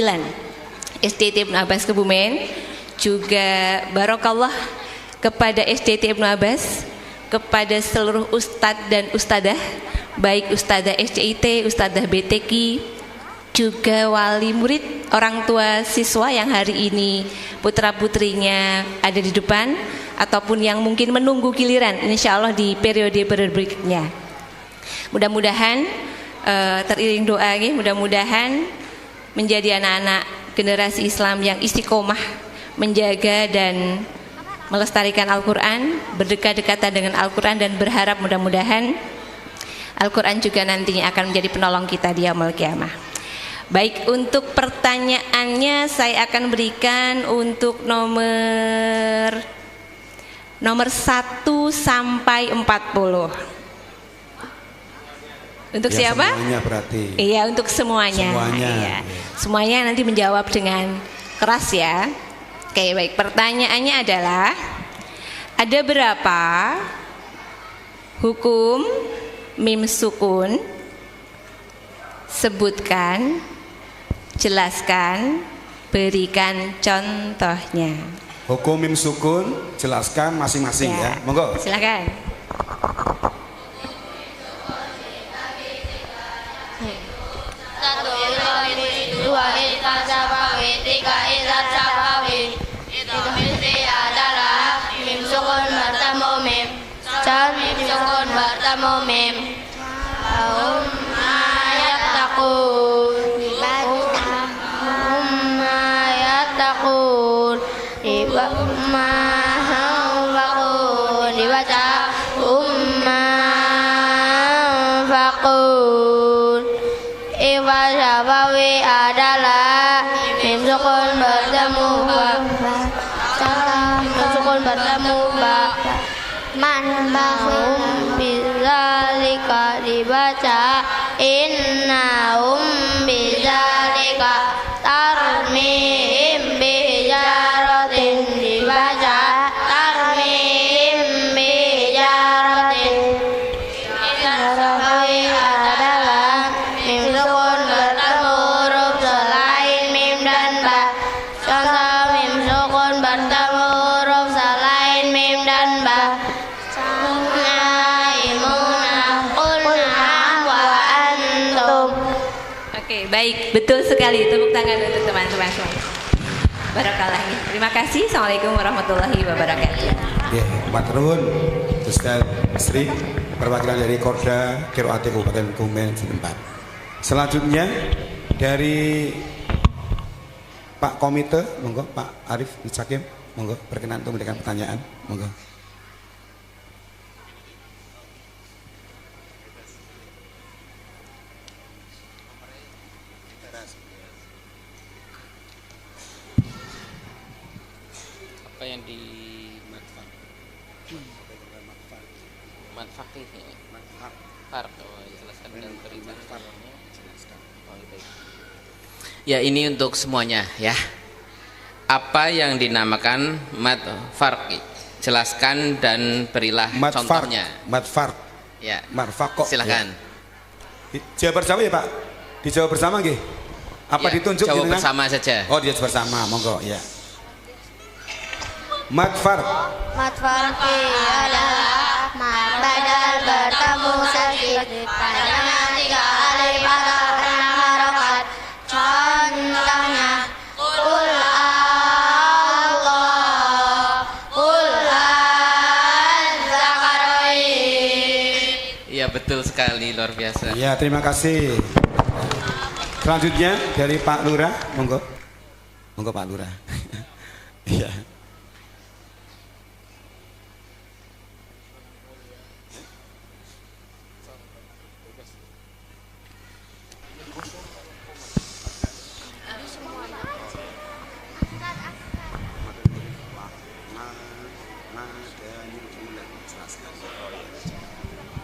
SDT Ibnu Abbas Kebumen. Juga barokallah kepada SDT Ibnu Abbas, kepada seluruh ustadz dan ustadzah, baik ustadzah SCIT, ustadzah BTQ, juga wali murid, orang tua siswa yang hari ini putra-putrinya ada di depan ataupun yang mungkin menunggu giliran insya Allah di periode berikutnya. Mudah-mudahan teriring doa, mudah-mudahan menjadi anak-anak generasi Islam yang istiqomah menjaga dan melestarikan Al-Quran, berdekat-dekatan dengan Al-Quran, dan berharap mudah-mudahan Al-Quran juga nantinya akan menjadi penolong kita di yaumul qiyamah. Baik, untuk pertanyaannya saya akan berikan untuk nomor 1 sampai 40. Untuk ya, siapa? Semuanya berarti. Iya, untuk semuanya. Semuanya. Iya. Semuanya nanti menjawab dengan keras ya. Oke, baik. Pertanyaannya adalah, ada berapa hukum mim sukun? Sebutkan, jelaskan, berikan contohnya. Hukum mim sukun, jelaskan masing-masing ya. Monggo. Silakan. Bertemu mim ayat takun ayat takun dibaca fakun iwa syafawi adalah mim sukun bertemu man bahum bizalika dibaca innahum bizalika tarmihim bijaratin dibaca tarmihim bijaratin. Syafawi adalah mim sukun bertemu huruf selain mim dan ba. Contoh mim sukun bertemu huruf selain mim dan ba. Oke, baik, betul sekali. Tepuk tangan untuk teman-teman semua. Barakallah. Terima kasih. Assalamualaikum warahmatullahi wabarakatuh. Ya, maturun. Ustaz Sri, perwakilan dari Korda Qiraati Kabupaten Kebumen setempat. Selanjutnya dari Pak Komite, monggo Pak Arif Sakim, monggo berkenan untuk memberikan pertanyaan, monggo. Apa yang di manfaat ini jelaskan dan berikan. Ya, ini untuk semuanya ya. Apa yang dinamakan mad farq? Jelaskan dan berilah contohnya. Mad farq. Ya. Marfaqo. Silakan. Ya. Jawab bersama ya Pak. Dijawab bersama nggih. Apa ya, ditunjuk jawab gitu kan? bersama saja. Oh, dia bersama, monggo ya. Mad farq. Mad farqi adalah mad badal bertemu sedikit padanya 3 alif atau 6 harokat. Contohnya Qul Allah, Qul Az-Zakarain. Iya betul sekali, luar biasa. Ya, terima kasih. Selanjutnya dari Pak Lurah, monggo. Monggo Pak Lurah. Iya.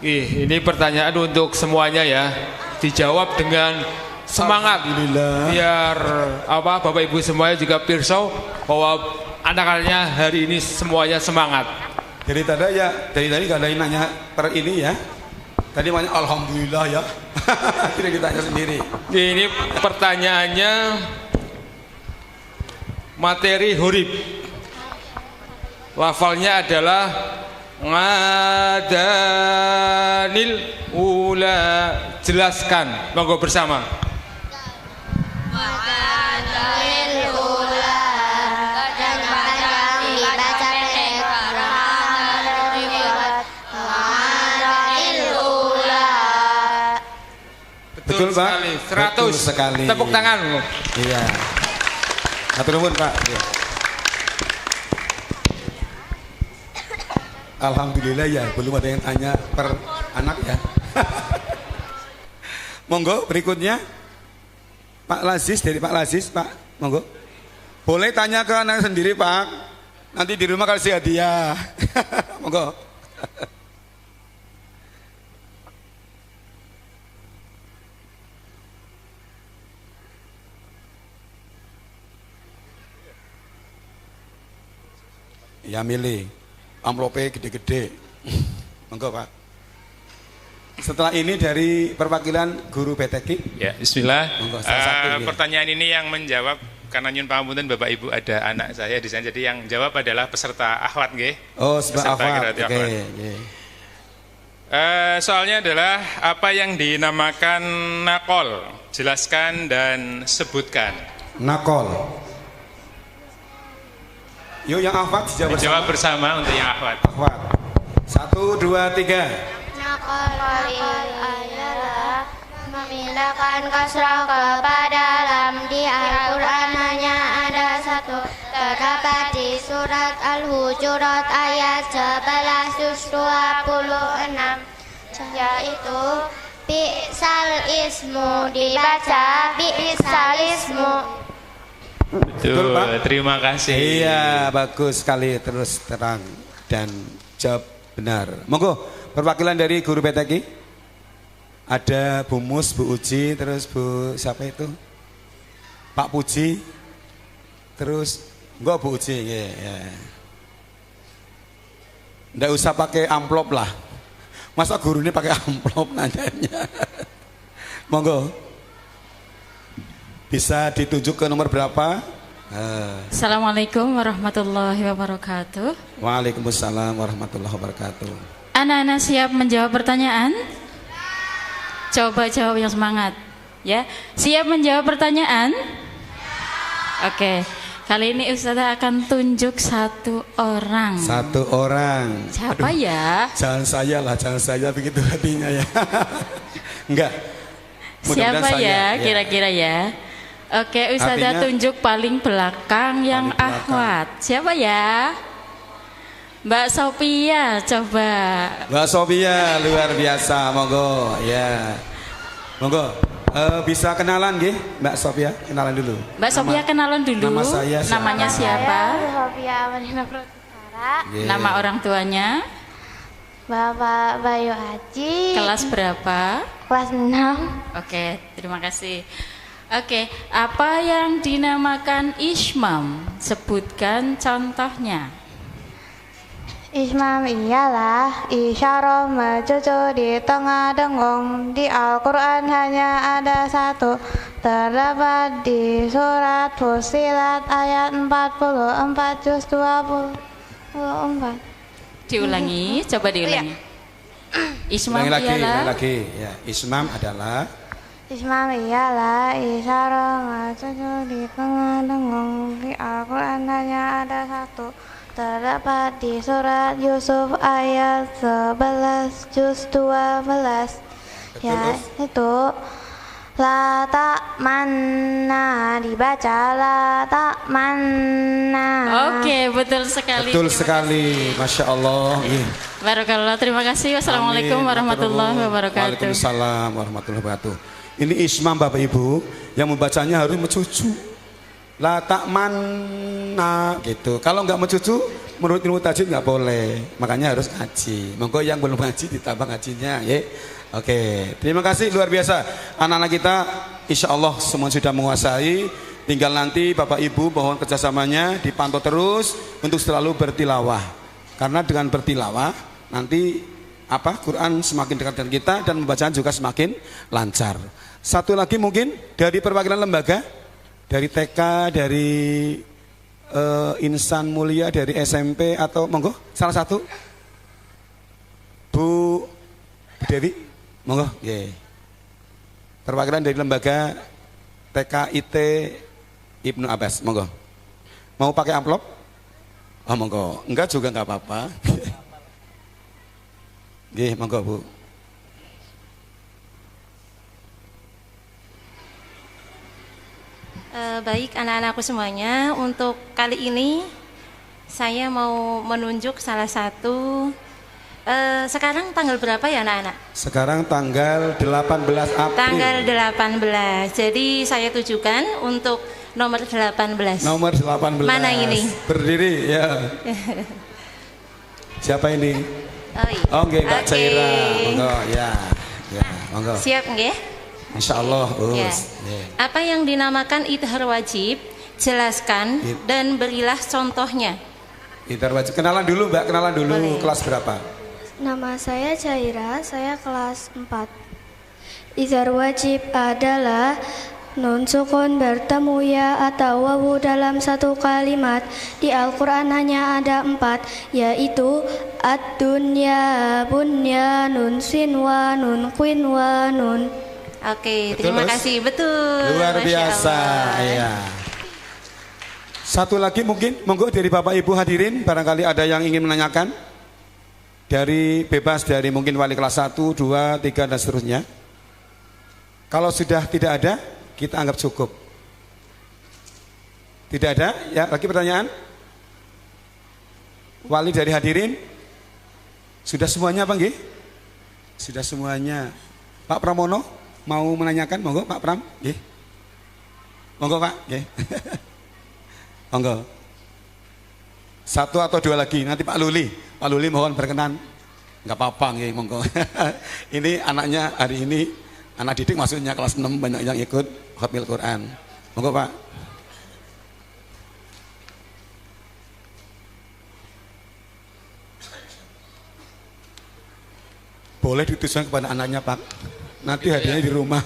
Ini pertanyaan untuk semuanya ya. Dijawab dengan semangat biar Bapak Ibu semuanya juga pirsau bahwa anak-anaknya hari ini semuanya semangat. Dari tadi gak ada yang nanya per ini ya. Tadi banyak alhamdulillah ya. Tidak ditanya sendiri. Ini pertanyaannya materi huruf. Lafalnya adalah ngadanil ula. Jelaskan, monggo bersama. Ngadanil ula dan panjang dibaca pendek. Ngadanil ula. Betul sekali. 100. Betul sekali. Tepuk tangan. Iya. Hatur nuwun Pak. Ya. Alhamdulillah ya, belum ada yang tanya per anak ya. Monggo berikutnya Pak Lazis, dari Pak Lazis, Pak, monggo. Boleh tanya ke anak sendiri Pak, nanti di rumah kasih hadiah. Monggo. Ya milih, amplopnya gede-gede. Monggo Pak. Setelah ini dari perwakilan guru BTK. Ya, bismillah. Monggo, salah satu, ya. Pertanyaan ini yang menjawab karena nyun pangapunten Bapak Ibu ada anak saya di sana. Jadi yang jawab adalah peserta akhwat nggih. Oh, peserta akhwat. Oke. Soalnya adalah apa yang dinamakan nakol? Jelaskan dan sebutkan. Nakol. Yuk yang akhwat dijawab bersama untuk yang akhwat. Akhwat. 1, 2, 3. Nakol adalah memindahkan kasrah kepada lam. Di Al-Quran hanya ada satu, terdapat di surat Al-Hujurat ayat 1126, yaitu bi'sal ismu, dibaca bi'sal ismu. Betul, Pak. Terima kasih. Iya, bagus sekali, terus terang dan jawab benar. Monggo, perwakilan dari guru BTK. Ada Bu Mus, Bu Uji, terus Bu siapa itu? Pak Puji. Terus enggak Bu Uji, ya. Nggak usah pakai amplop lah. Masa guru ini pakai amplop nanyanya. Monggo. Bisa ditunjuk ke nomor berapa? Assalamualaikum warahmatullahi wabarakatuh. Waalaikumsalam warahmatullahi wabarakatuh. Anak-anak siap menjawab pertanyaan? Coba jawab yang semangat, ya. Siap menjawab pertanyaan? Oke. Kali ini Ustazah akan tunjuk satu orang. Satu orang. Siapa ya? Jangan saya begitu hatinya ya. Enggak. Siapa ya kira-kira ya? Oke, Ustazah tunjuk paling belakang yang akhwat. Siapa ya? Mbak Sophia, coba. Mbak Sophia, luar biasa, monggo, ya. Monggo, bisa kenalan nggih, Mbak Sophia, kenalan dulu. Mbak Sophia kenalan dulu. Nama saya siapa? Namanya siapa? Sophia Amarina Pratara. Nama orang tuanya? Bapak Bayu Haji. Kelas berapa? Kelas 6. Oke, terima kasih. Oke, apa yang dinamakan ismam? Sebutkan contohnya. Ismam ialah isyarah mencucu di tengah dengung. Di Al-Quran hanya ada satu, terdapat di surat Fussilat ayat 44 juz 24. Diulangi, coba diulangi. Ismam ialah ya. Ismam adalah isyarah di tengah dengung di Al-Quran hanya ada satu, terdapat di surat Yusuf ayat 11 juz 12, yaitu la ta'manna, dibaca la ta'manna. Oke, betul sekali. Betul sekali, Masya Allah. Barakallah, terima kasih. Wassalamualaikum warahmatullahi wabarakatuh. Waalaikumsalam warahmatullahi wabarakatuh. Ini ismam Bapak Ibu, yang membacanya harus mencucu. La ta'manna gitu. Kalau nggak mencucu, menurut ilmu tajwid nggak boleh. Makanya harus ngaji. Monggo yang belum ngaji ditambah ngajinya, ya. Oke, terima kasih luar biasa. Anak-anak kita insya Allah semua sudah menguasai. Tinggal nanti Bapak Ibu mohon kerjasamanya dipantau terus untuk selalu bertilawah. Karena dengan bertilawah nanti Quran semakin dekat dengan kita dan pembacaan juga semakin lancar. Satu lagi mungkin dari perwakilan lembaga, dari TK, dari Insan Mulia, dari SMP atau monggo salah satu Bu Dewi. Monggo, perwakilan dari lembaga TKIT Ibnu Abbas, monggo. Mau pakai amplop? Oh monggo, enggak juga enggak apa-apa. Monggo Bu. Baik anak-anakku semuanya, untuk kali ini saya mau menunjuk salah satu. Sekarang tanggal berapa ya anak-anak? Sekarang tanggal 18 April. Tanggal 18. Jadi saya tujukan untuk nomor 18. Nomor 18. Mana ini? Berdiri ya. Siapa ini? Oke, Mbak Caira. Monggo ya. Monggo. Siap nggih? Insyaallah. Ya. Apa yang dinamakan idhar wajib? Jelaskan dan berilah contohnya. Idhar wajib. Kenalan dulu Mbak, kenalan dulu. Boleh. Kelas berapa? Nama saya Caira, saya kelas 4. Idhar wajib adalah nun sukun bertemu ya atau wawu dalam satu kalimat. Di Al-Quran hanya ada 4, yaitu ad-dunya, bunya, nun sin wa, nun quin wa, nun. Oke, terima kasih. Betul. Luar biasa. Ya. Satu lagi mungkin, monggo dari Bapak Ibu hadirin, barangkali ada yang ingin menanyakan. Dari bebas dari mungkin wali kelas 1, 2, 3 dan seterusnya. Kalau sudah tidak ada, kita anggap cukup. Tidak ada? Ya, lagi pertanyaan? Wali dari hadirin? Sudah semuanya apa nggih? Sudah semuanya. Pak Pramono mau menanyakan? Monggo Pak Pram, nggih. Monggo Pak, nggih. Monggo. Satu atau dua lagi, nanti Pak Luli. Pak Luli mohon berkenan. Enggak apa-apa nggih, monggo. Ini anaknya hari ini anak didik maksudnya kelas 6 banyak yang ikut khatmil Quran. Monggo Pak. Boleh ditujukan kepada anaknya Pak. Nanti hadiahnya di rumah.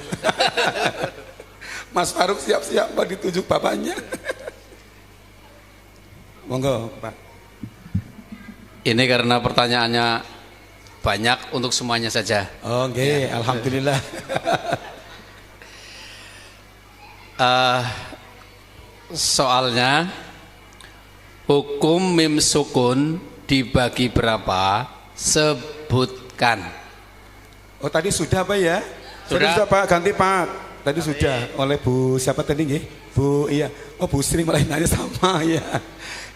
Mas Faruk siap-siap Pak ditunjuk bapaknya. Monggo Pak. Ini karena pertanyaannya banyak, untuk semuanya saja. Oke, alhamdulillah. Soalnya hukum mim sukun dibagi berapa? Sebutkan. Oh tadi sudah Pak ya? Sudah Pak, ganti Pak. Tadi sudah oleh Bu siapa tadi nggih? Bu iya. Oh Bu Sri malah nanya sama ya.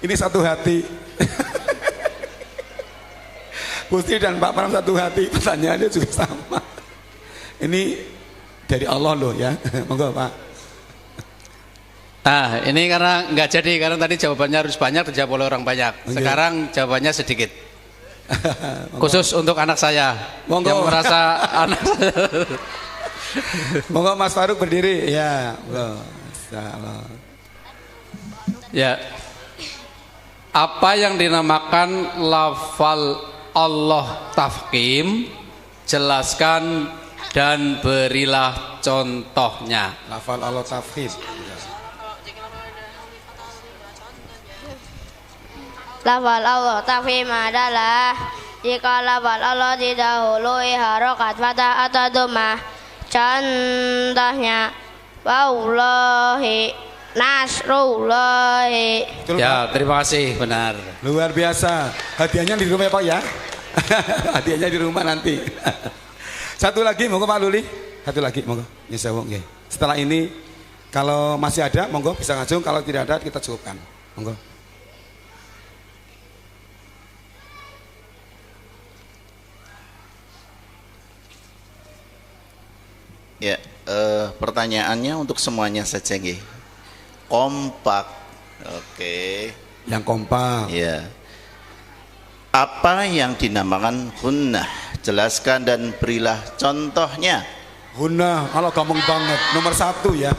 Ini satu hati. Bu Sri dan Pak Pram satu hati, pertanyaannya juga sama. Ini dari Allah loh ya. Monggo Pak. Nah ini karena nggak jadi, karena tadi jawabannya harus banyak dijawab oleh orang banyak. Sekarang jawabannya sedikit. Khusus untuk anak saya. Monggo. Yang merasa anak saya. Monggo Mas Faruk berdiri ya. Ya. Apa yang dinamakan lafal Allah tafkhim? Jelaskan dan berilah contohnya. Lafal Allah tafhim. Lafal Allah tafhim adalah jika lafal Allah didahului harokat fathah atau dhammah. Contohnya wallahi nasrullahi. Ya, terima kasih, benar. Luar biasa. Hadiahnya di rumah ya Pak ya. Hadiahnya di rumah nanti. Satu lagi monggo Pak Luli. Satu lagi monggo. Setelah ini kalau masih ada monggo bisa ngajung, kalau tidak ada kita cukupkan. Monggo. Ya, pertanyaannya untuk semuanya saja nggih. Kompak. Oke. Yang kompak. Ya. Apa yang dinamakan hunnah? Jelaskan dan berilah contohnya. Hunnah, kalau gampang banget. Nomor 1 ya.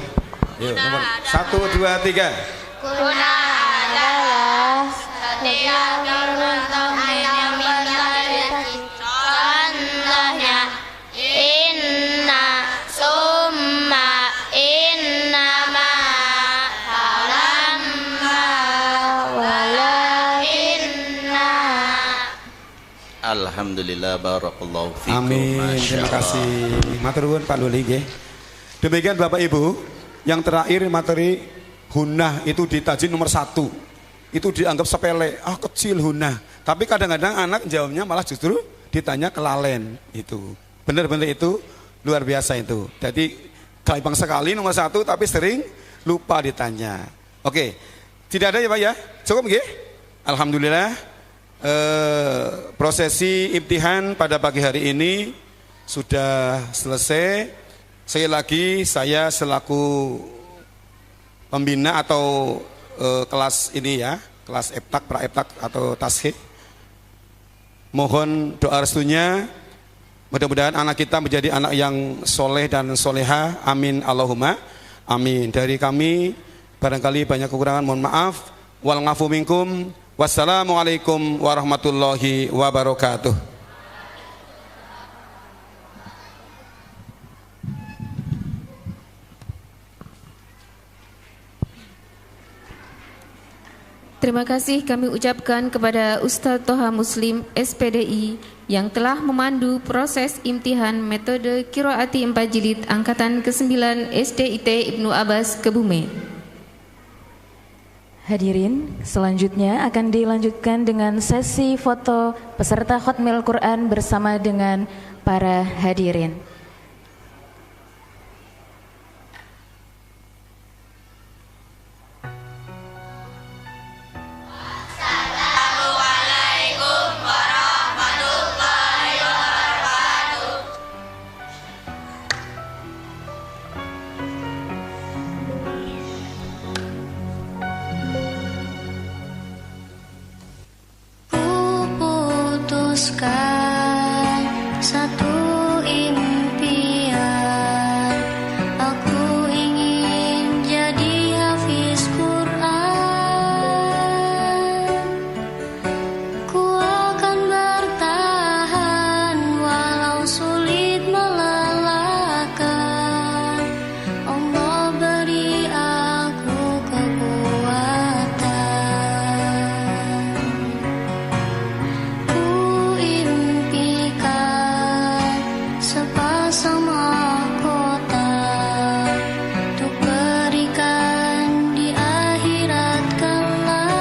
Yuk, nomor 1, 2, 3. Hunnah adalah setiap contohnya yang berarti contohnya inna summa innama falamma walakinna. Alhamdulillah, barakallahu fikum. Amin, terima kasih. Matur nuwun Pak Luli nggih. Demikian Bapak Ibu, yang terakhir materi hunnah itu di tajwid nomor 1. Itu dianggap sepele, kecil hunnah. Tapi kadang-kadang anak jawabnya malah justru ditanya kelalen itu. Benar-benar itu luar biasa itu. Jadi gampang sekali nomor 1 tapi sering lupa ditanya. Oke, tidak ada ya Pak ya? Cukup nggih? Alhamdulillah. Prosesi imtihan pada pagi hari ini sudah selesai. Sekali lagi saya selaku pembina atau kelas ini ya, kelas eptak, pra-eptak atau tashih, mohon doa restunya. Mudah-mudahan anak kita menjadi anak yang soleh dan soleha. Amin Allahumma amin. Dari kami barangkali banyak kekurangan, mohon maaf. Wal ngafu minkum. Wassalamualaikum warahmatullahi wabarakatuh. Terima kasih kami ucapkan kepada Ustadz Toha Muslim SPDI yang telah memandu proses imtihan metode Qiraati 4 Jilid angkatan ke-9 SDIT Ibnu Abbas Kebumen. Hadirin, selanjutnya akan dilanjutkan dengan sesi foto peserta Khatmil Quran bersama dengan para hadirin. Putuskan satu impian, aku ingin jadi hafiz Quran. Ku akan bertahan walau sulit melelahkan. Allah beri aku kekuatan. Sepasang mahkota untuk berikan di akhirat kelak.